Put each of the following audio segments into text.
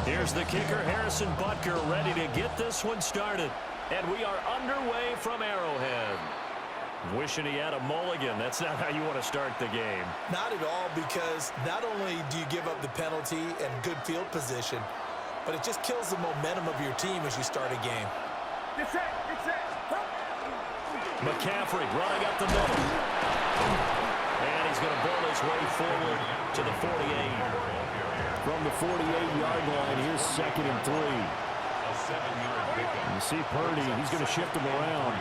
Here's the kicker, Harrison Butker, ready to get this one started. And we are underway from Arrowhead. Wishing he had a mulligan. That's not how you want to start the game. Not at all, because not only do you give up the penalty and good field position, but it just kills the momentum of your team as you start a game. Get set, get set. McCaffrey running up the middle. And he's going to bowl his way forward to the 48. From the 48-yard line, here's 2nd and 3. A 7-yard pickup. You see Purdy, he's going to shift him around.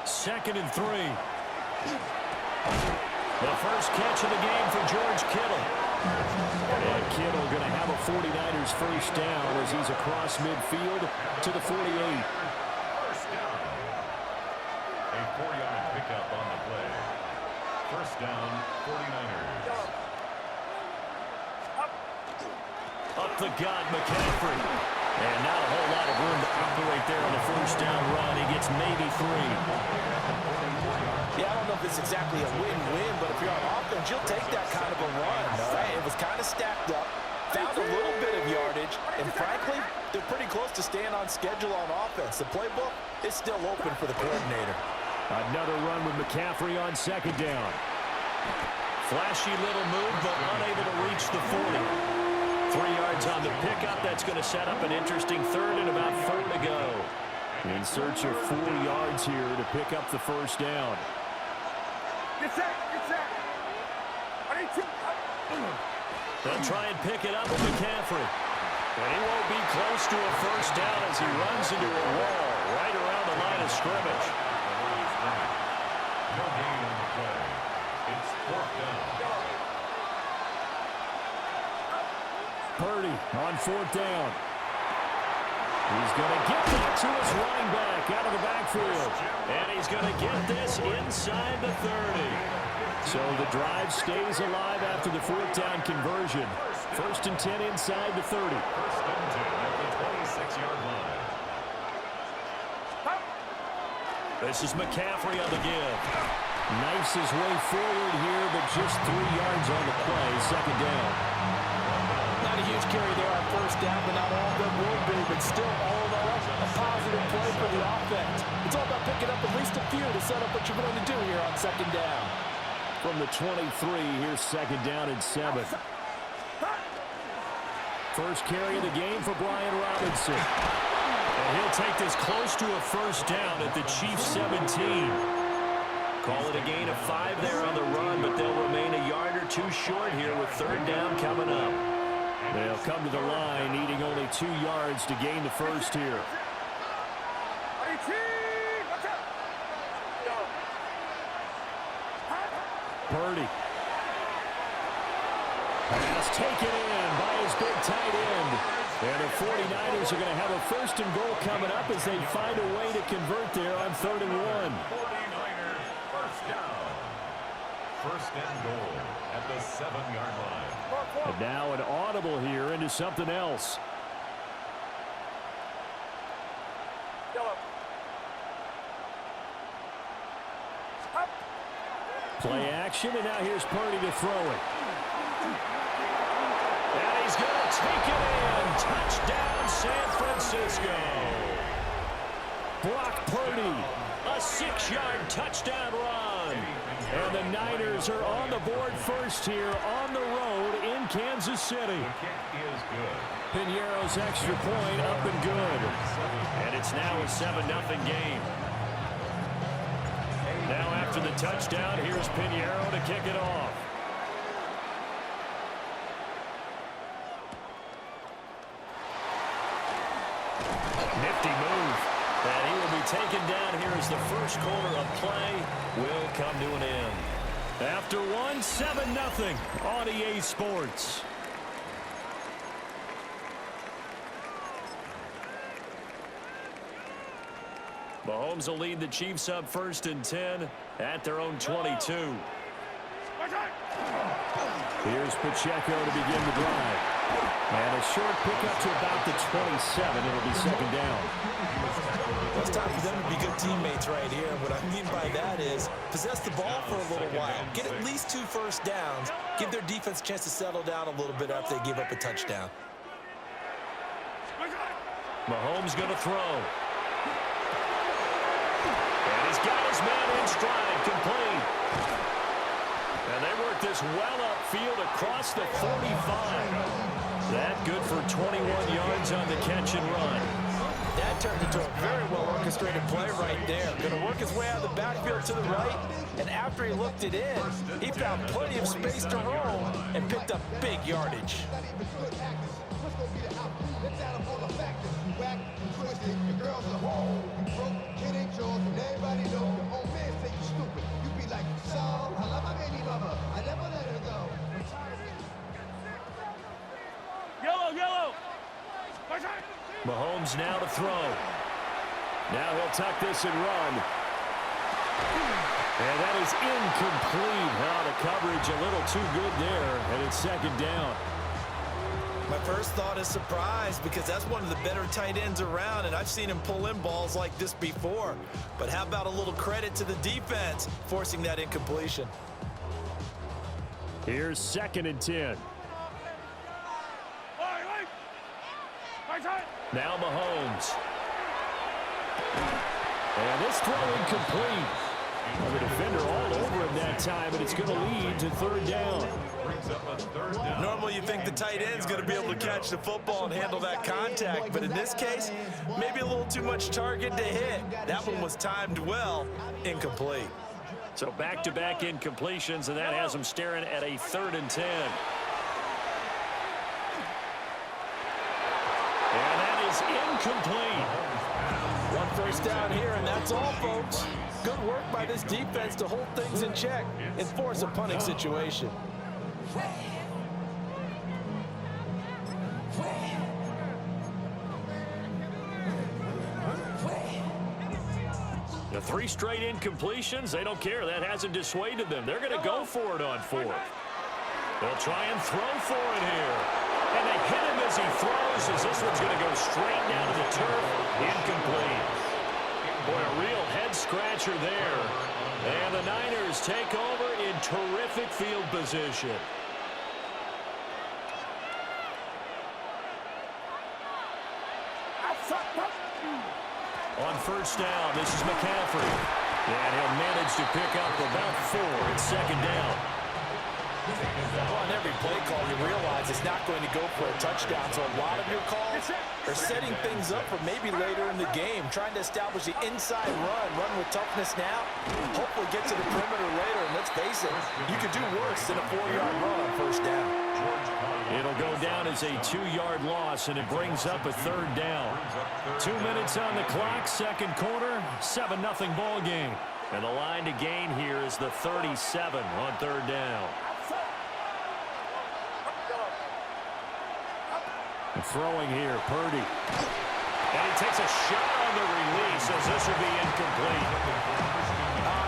Second and 3. The first catch of the game for George Kittle. And Kittle going to have a 49ers first down as he's across midfield to the 48. First down. A 4-yard pickup on the play. First down, 49ers. Up the gut, McCaffrey. And not a whole lot of room to operate there on the first down run. He gets maybe 3. Yeah, I don't know if it's exactly a win-win, but if you're on offense, you'll take that kind of a run. Right? It was kind of stacked up, found a little bit of yardage, and frankly, they're pretty close to staying on schedule on offense. The playbook is still open for the coordinator. Another run with McCaffrey on 2nd down. Flashy little move, but unable to reach the 40. 3 yards on the pickup. That's going to set up an interesting 3rd and about 4 to go. In search of 4 yards here to pick up the first down. Get set, get set. They'll try and pick it up with McCaffrey. But he won't be close to a first down as he runs into a wall right around the line of scrimmage. No gain on the play. It's 4th down. Purdy on 4th down. He's going to get that to his running back out of the backfield. And he's going to get this inside the 30. So the drive stays alive after the 4th down conversion. 1st and 10 inside the 30. 1st and 10 at the 26-yard line. This is McCaffrey on the give. Knifes his way forward here, but just 3 yards on the play. 2nd down. Not a huge carry there on first down, but not all that will be. But still, all in all, a positive play for the offense. It's all about picking up at least a few to set up what you're going to do here on 2nd down. From the 23, here's 2nd down and 7. First carry of the game for Brian Robinson. And he'll take this close to a first down at the Chiefs' 17. Call it a gain of 5 there on the run, but they'll remain a yard or 2 short here with 3rd down coming up. They'll come to the line, needing only 2 yards to gain the first here. Purdy. Pass taken in by his big tight end. And the 49ers are going to have a 1st and goal coming up as they find a way to convert there on 3rd and 1. 49ers first down. 1st and goal at the 7-yard line. And now an audible here into something else. Play action, and now here's Purdy to throw it. And he's going to take it in. Touchdown, San Francisco. Brock Purdy, A 6-yard touchdown run. and the Niners are on the board first here on the road in Kansas City. The kick is good. Piñeiro's extra point up and good. And it's now a 7-0 game. Now after the touchdown, here's Piñeiro to kick it off. Nifty move. And he will be taken down here as the first quarter of play will come to an end. After one, 7-0 on EA Sports. Mahomes will lead the Chiefs up 1st and 10 at their own 22. Here's Pacheco to begin the drive. And a short pickup to about the 27. It'll be second down. Well, it's time for them to be good teammates right here. What I mean by that is possess the ball for a little while. Get at least 2 first downs. Give their defense a chance to settle down a little bit after they give up a touchdown. Mahomes going to throw. And he's got his man in stride, complete. And they work this well upfield across the 45. That good for 21 yards on the catch and run. That turned into a very well-orchestrated play right there. Going to work his way out of the backfield to the right, and after he looked it in, he found plenty of space to roam and picked up big yardage. Yellow. Mahomes now to throw. Now he'll tuck this and run. And that is incomplete. Now the coverage a little too good there, and it's second down. My first thought is surprise because that's one of the better tight ends around, and I've seen him pull in balls like this before. But how about a little credit to the defense forcing that incompletion? Here's second and 10. Now Mahomes. And this throw incomplete. Well, the defender all over him that time, and it's going to lead to third down. Normally you think the tight end's going to be able to catch the football and handle that contact, but in this case, maybe a little too much target to hit. That one was timed well, incomplete. So back-to-back incompletions, and that has them staring at a 3rd and 10. And that is incomplete. 1 first down here, and that's all, folks. Good work by this defense to hold things in check and force a punting situation. The 3 straight incompletions, they don't care. That hasn't dissuaded them. They're going to go for it on 4th. They'll try and throw for it here. And they hit him as he throws, as this one's going to go straight down to the turf. Incomplete. Boy, a real head-scratcher there. And the Niners take over in terrific field position. On first down, this is McCaffrey. And he'll manage to pick up about 4. It's second down. Well, on every play call, you realize it's not going to go for a touchdown. So a lot of your calls are setting things up for maybe later in the game, trying to establish the inside run with toughness now, hopefully get to the perimeter later. And let's face it, you could do worse than a 4-yard run on first down. It'll go down as a 2-yard loss, and it brings up a 3rd down. 2 minutes on the clock, second quarter, 7-0 ball game. And the line to gain here is the 37 on 3rd down. And throwing here, Purdy. And he takes a shot on the release as this will be incomplete.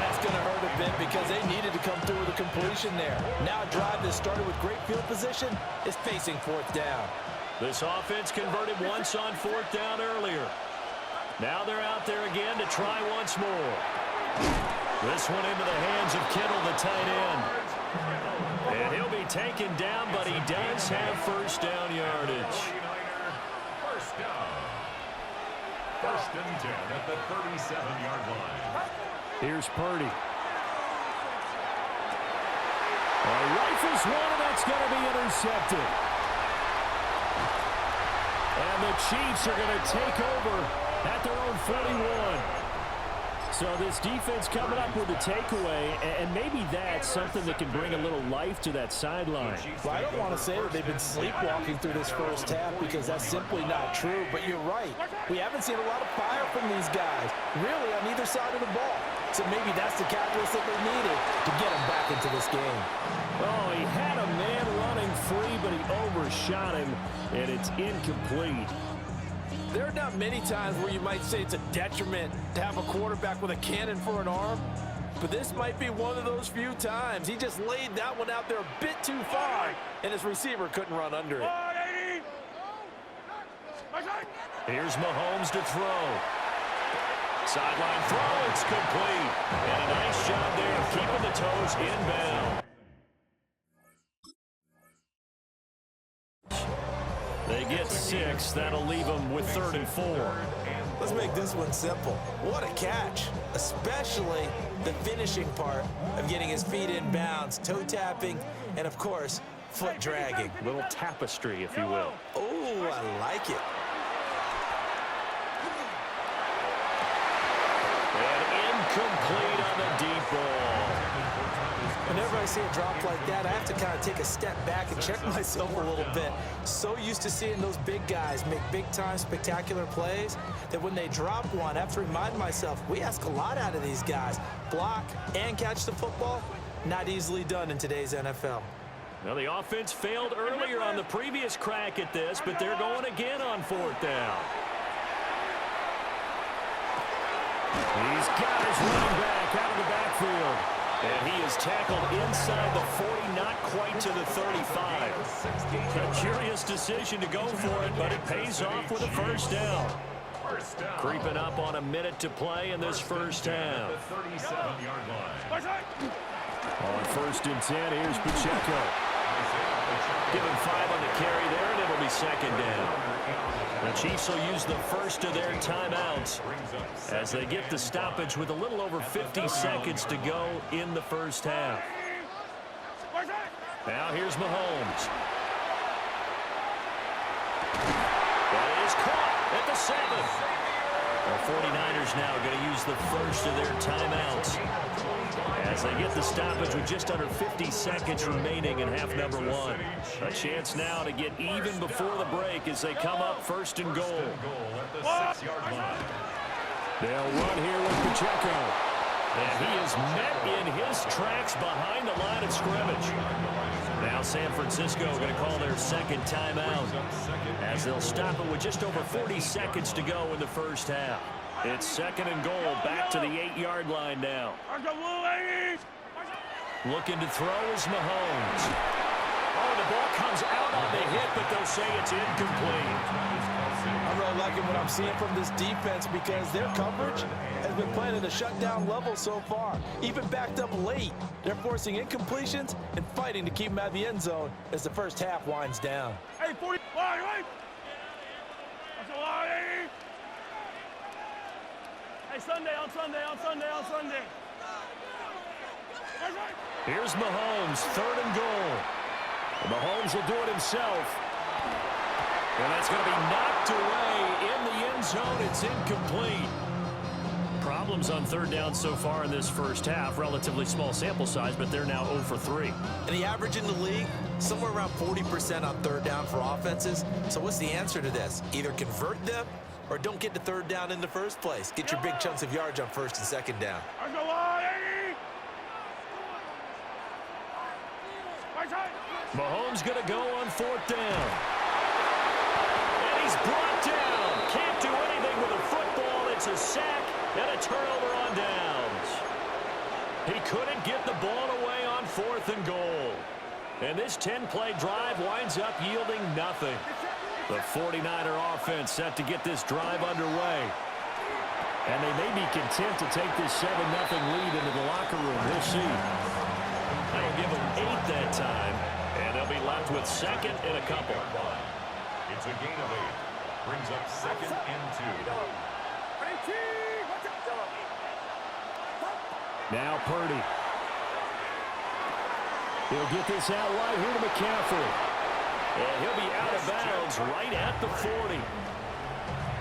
That's going to hurt a bit because they needed to come through with a completion there. Now a drive that started with great field position is facing 4th down. This offense converted once on 4th down earlier. Now they're out there again to try once more. This one into the hands of Kittle, the tight end. And he'll be taken down, but he does have first down yardage. First down. 1st and 10 at the 37-yard line. Here's Purdy. Rifles one, and that's going to be intercepted. And the Chiefs are going to take over at their own 41. So this defense coming up with a takeaway, and maybe that's something that can bring a little life to that sideline. Well, I don't want to say that they've been sleepwalking through this first half because that's simply not true, but you're right. We haven't seen a lot of fire from these guys, really, on either side of the ball. So maybe that's the catalyst that they needed to get them back into this game. Oh, he had a man running free, but he overshot him, and it's incomplete. There are not many times where you might say it's a detriment to have a quarterback with a cannon for an arm, but this might be one of those few times. He just laid that one out there a bit too far, and his receiver couldn't run under it. Here's Mahomes to throw. Sideline throw, it's complete. And a nice job there of keeping the toes inbound. They get 6. That'll leave them with 3rd and 4. Let's make this one simple. What a catch, especially the finishing part of getting his feet in bounds, toe tapping, and of course, foot dragging. Little tapestry, if you will. Oh, I like it. And incomplete on the deep ball. Whenever I see a drop like that, I have to kind of take a step back and check myself a little bit. So used to seeing those big guys make big-time spectacular plays that when they drop one, I have to remind myself, we ask a lot out of these guys. Block and catch the football, not easily done in today's NFL. Now, the offense failed earlier on the previous crack at this, but they're going again on 4th down. He's got his running back out of the backfield. And he is tackled inside the 40, not quite to the 35. A curious decision to go for it, but it pays off with a 1st down. Creeping up on a minute to play in this first half. On 1st and 10, here's Pacheco. Give him 5 on the carry there, and it'll be 2nd down. The Chiefs will use the first of their timeouts as they get the stoppage with a little over 50 seconds to go in the first half. Now here's Mahomes. That is caught at the 7. The 49ers now going to use the first of their timeouts as they get the stoppage with just under 50 seconds remaining in half number 1. A chance now to get even before the break as they come up 1st and goal. They'll run here with Pacheco. And he is met in his tracks behind the line of scrimmage. Now San Francisco going to call their 2nd timeout as they'll stop it with just over 40 seconds to go in the first half. It's 2nd and goal, back to the 8-yard line now. Looking to throw is Mahomes. Oh, the ball comes out on the hit, but they'll say it's incomplete. I'm really liking what I'm seeing from this defense because their coverage has been playing at a shutdown level so far. Even backed up late, they're forcing incompletions and fighting to keep them out of the end zone as the first half winds down. Hey, 40. Hey, Sunday. Here's Mahomes, 3rd and goal. Mahomes will do it himself. And that's going to be knocked away in the end zone. It's incomplete. Problems on 3rd down so far in this first half. Relatively small sample size, but they're now 0 for 3. And the average in the league, somewhere around 40% on 3rd down for offenses. So what's the answer to this? Either convert them or don't get to 3rd down in the first place. Get your big chunks of yards on 1st and 2nd down. Mahomes going to go on 4th down. And he's brought down. Can't do anything with a football. It's a sack and a turnover on downs. He couldn't get the ball away on 4th and goal. And this 10-play drive winds up yielding nothing. The 49er offense set to get this drive underway. And they may be content to take this 7-0 lead into the locker room. We'll see. That'll give them 8 that time. And they'll be left with 2nd and a couple. It's a gain of 8. Brings up 2nd and 2. Now Purdy. He'll get this out wide here to McCaffrey. And he'll be out of bounds right at the 40.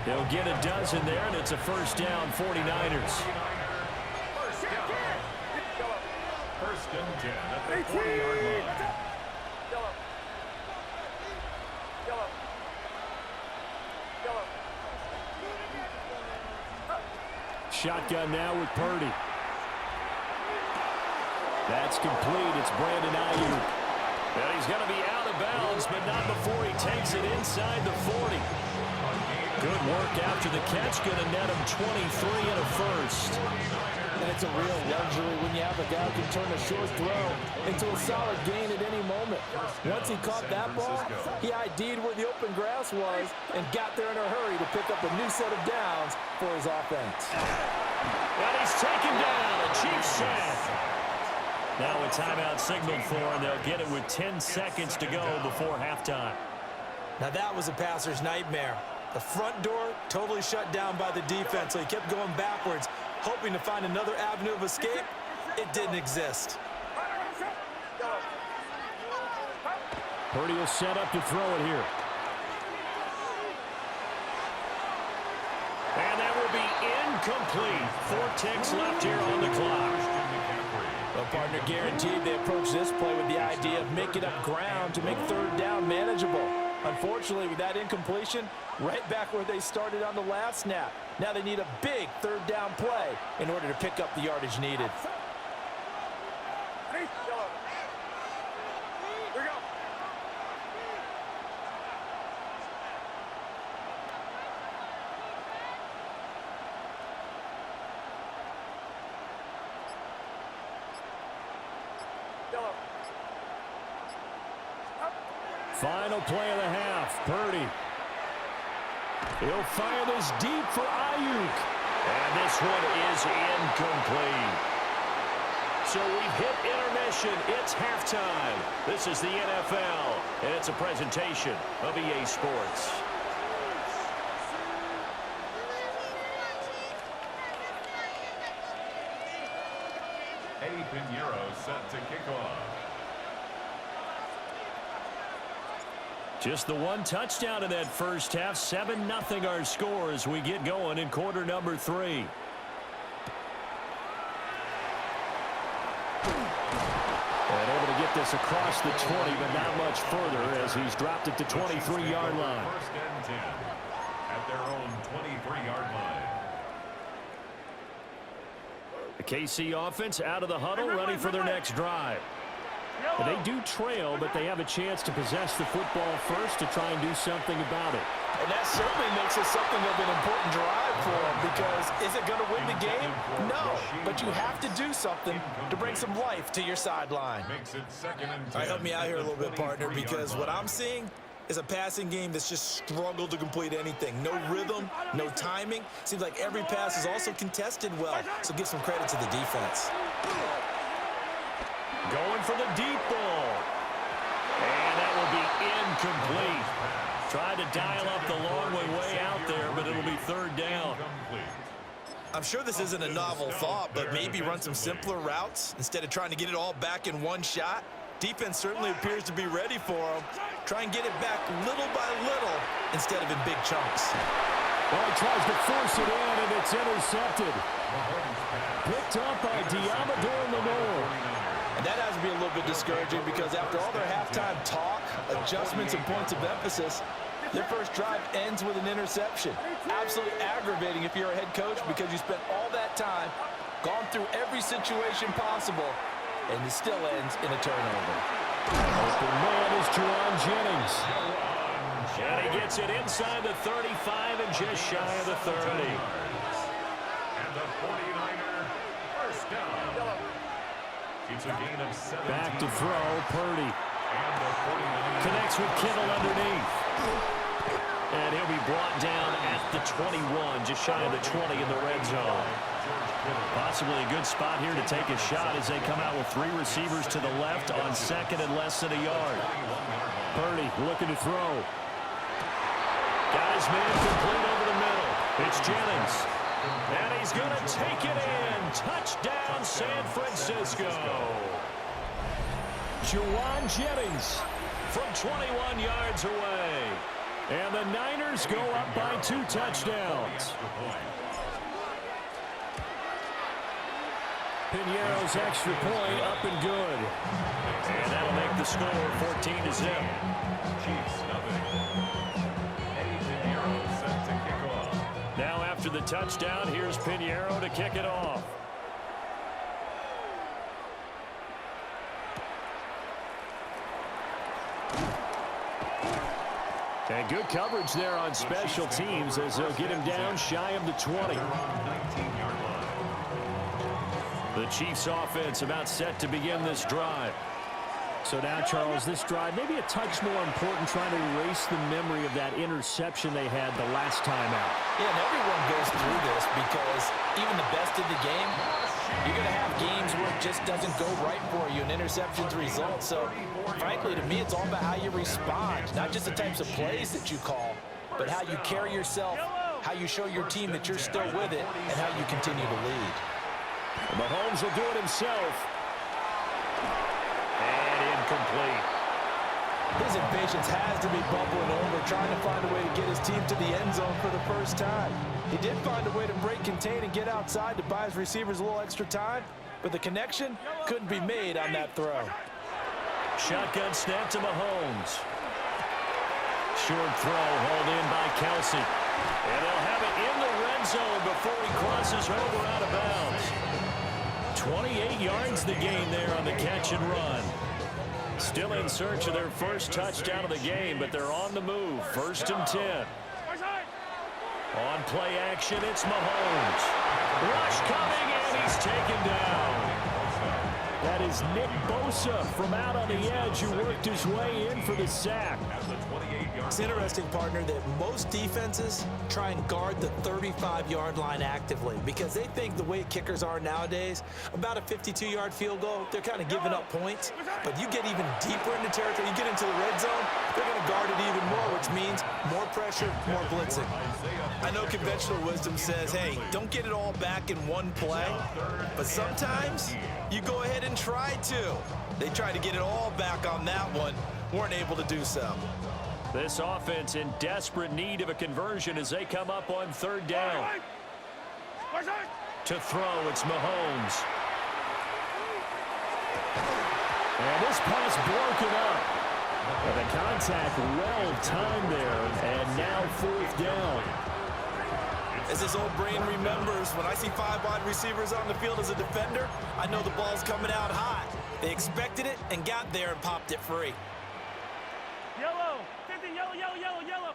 He'll get a dozen there, and it's a 1st down, 49ers. 1st and 10 at the 40-yard line. Shotgun now with Purdy. That's complete. It's Brandon Ayuk. And he's going to be out of bounds, but not before he takes it inside the 40. Good work after the catch. Going to net him 23 and a 1st. And it's a real luxury when you have a guy who can turn a short throw into a solid gain at any moment. Once he caught that ball, he ID'd where the open grass was and got there in a hurry to pick up a new set of downs for his offense. And he's taken down. A Chiefs sack. Now a timeout signaled for, and they'll get it with 10 seconds to go before halftime. Now that was a passer's nightmare. The front door totally shut down by the defense, so he kept going backwards, hoping to find another avenue of escape. It didn't exist. Purdy will set up to throw it here. And that will be incomplete. 4 ticks left here on the clock. Well, partner, guaranteed they approach this play with the idea of making up ground to make third down manageable. Unfortunately, with that incompletion, right back where they started on the last snap. Now they need a big third down play in order to pick up the yardage needed. Final play of the half. Purdy. He'll fire this deep for Ayuk. And this one is incomplete. So we've hit intermission. It's halftime. This is the NFL, and it's a presentation of EA Sports. Eddie Pinheiro set to kick off. Just the one touchdown in that first half. 7-0 our score as we get going in quarter number 3. And able to get this across the 20, but not much further as he's dropped it to 23-yard line. First and 10 at their own 23-yard line. The KC offense out of the huddle, ready for their next drive. But they do trail, but they have a chance to possess the football first to try and do something about it. And that certainly makes it something of an important drive for them, because is it going to win the game? No, but you have to do something to bring some life to your sideline. Makes it second and 10. All right, help me out here a little bit, partner, because what I'm seeing is a passing game that's just struggled to complete anything. No rhythm, no timing. Seems like every pass is also contested well, so give some credit to the defense. Going for the deep ball. And that will be incomplete. Tried to dial up the long way out there, but it'll be third down. I'm sure this isn't a novel thought, but maybe run some simpler routes instead of trying to get it all back in one shot. Defense certainly appears to be ready for them. Try and get it back little by little instead of in big chunks. Well, he tries to force it in, and it's intercepted. Picked up by Diamador Lenore. And that has to be a little bit discouraging, because after all their halftime talk, adjustments, and points of emphasis, their first drive ends with an interception. Absolutely aggravating if you're a head coach, because you spent all that time, gone through every situation possible, and it still ends in a turnover. Open man is Juwan Jennings. And he gets it inside the 35 and just shy of the 30. And the 49er first down. It's a gain of 17. Back to throw, Purdy. And the 49er Connects with Kittle underneath. And he'll be brought down at the 21, just shy of the 20 in the red zone. Possibly a good spot here to take a shot as they come out with 3 receivers to the left on second and less than a yard. Purdy looking to throw. Got his man complete over the middle. It's Jennings. And he's going to take it in. Touchdown, San Francisco. Juwan Jennings From 21 yards away. And the Niners go up by 2 touchdowns. Pinheiro's extra point up and good. And that'll make the score 14-0. Chiefs nothing. Eddie Pinheiro set to kick off. Now after the touchdown, here's Pinheiro to kick it off. And good coverage there on special teams as they'll get him down shy of the 20. 19-yard line. The Chiefs offense about set to begin this drive. So now, Charles, this drive maybe a touch more important, trying to erase the memory of that interception they had the last time out. Yeah, and everyone goes through this because even the best in the game, you're going to have games where it just doesn't go right for you, and interceptions result. So, frankly, to me, it's all about how you respond, not just the types of plays that you call, but how you carry yourself, how you show your team that you're still with it, and how you continue to lead. Mahomes will do it himself. And incomplete. His impatience has to be bubbling over, trying to find a way to get his team to the end zone for the first time. He did find a way to break contain and get outside to buy his receivers a little extra time, but the connection couldn't be made on that throw. Shotgun snap to Mahomes. Short throw hauled in by Kelsey. And they'll have it in the red zone before he crosses over out of bounds. 28 yards the gain there on the catch and run. Still in search of their first touchdown of the game, but they're on the move. 1st and 10. On play action, it's Mahomes. Rush coming, and he's taken down. That is Nick Bosa from out on the edge who worked his way in for the sack. It's interesting, partner, that most defenses try and guard the 35-yard line actively because they think the way kickers are nowadays, about a 52-yard field goal, they're kind of giving up points. But you get even deeper into territory, you get into the red zone, they're going to guard it even more, which means more pressure, more blitzing. I know conventional wisdom says, hey, don't get it all back in one play, but sometimes you go ahead and try to. They tried to get it all back on that one, weren't able to do so. This offense in desperate need of a conversion as they come up on 3rd down. To throw, it's Mahomes. And this pass broken up. And the contact well timed there, and now 4th down. As his old brain remembers, when I see 5 wide receivers on the field as a defender, I know the ball's coming out high. They expected it and got there and popped it free. Yellow. 50, yellow, yellow, yellow, yellow.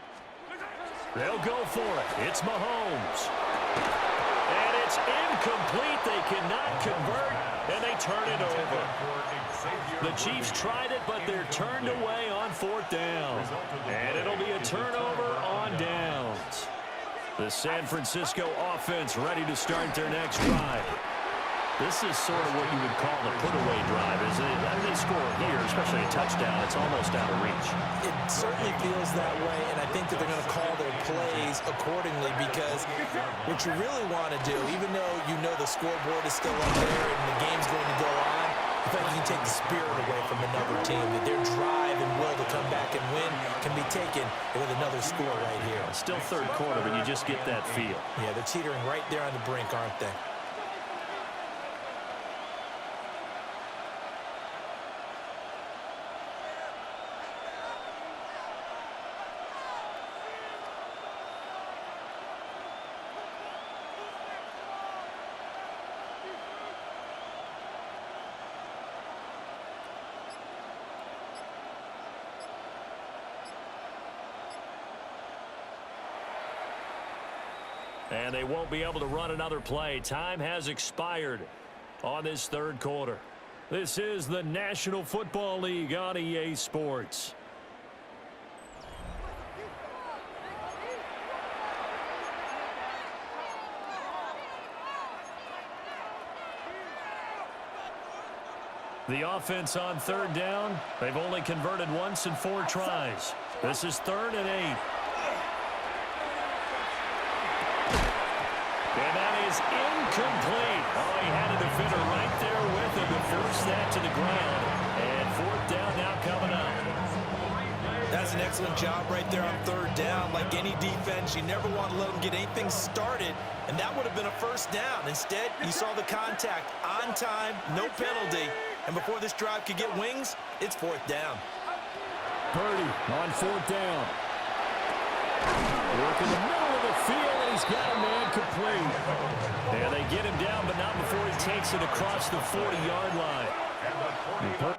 They'll go for it. It's Mahomes. And it's incomplete. They cannot convert, and they turn it over. The Chiefs tried it, but they're turned away on 4th down. And it'll be a turnover on downs. The San Francisco offense ready to start their next drive. This is sort of what you would call the put-away drive, isn't it? I mean, they score here, especially a touchdown. It's almost out of reach. It certainly feels that way, and I think that they're going to call their plays accordingly because what you really want to do, even though you know the scoreboard is still up there and the game's going to go on, I think you can take the spirit away from another team, that their drive and will to come back and win can be taken with another score right here. It's still 3rd quarter, but you just get that feel. Yeah, they're teetering right there on the brink, aren't they? And they won't be able to run another play. Time has expired on this 3rd quarter. This is the National Football League on EA Sports. The offense on 3rd down, they've only converted once in 4 tries. This is 3rd and 8. And that is incomplete. Oh, he had a defender right there with him to force that to the ground. And 4th down now coming up. That's an excellent job right there on 3rd down. Like any defense, you never want to let them get anything started, and that would have been a 1st down. Instead, you saw the contact on time, no penalty, and before this drive could get wings, it's 4th down. Purdy on 4th down. Work in the middle of the field, and he's got a man complete. And they get him down, but not before he takes it across the 40-yard line.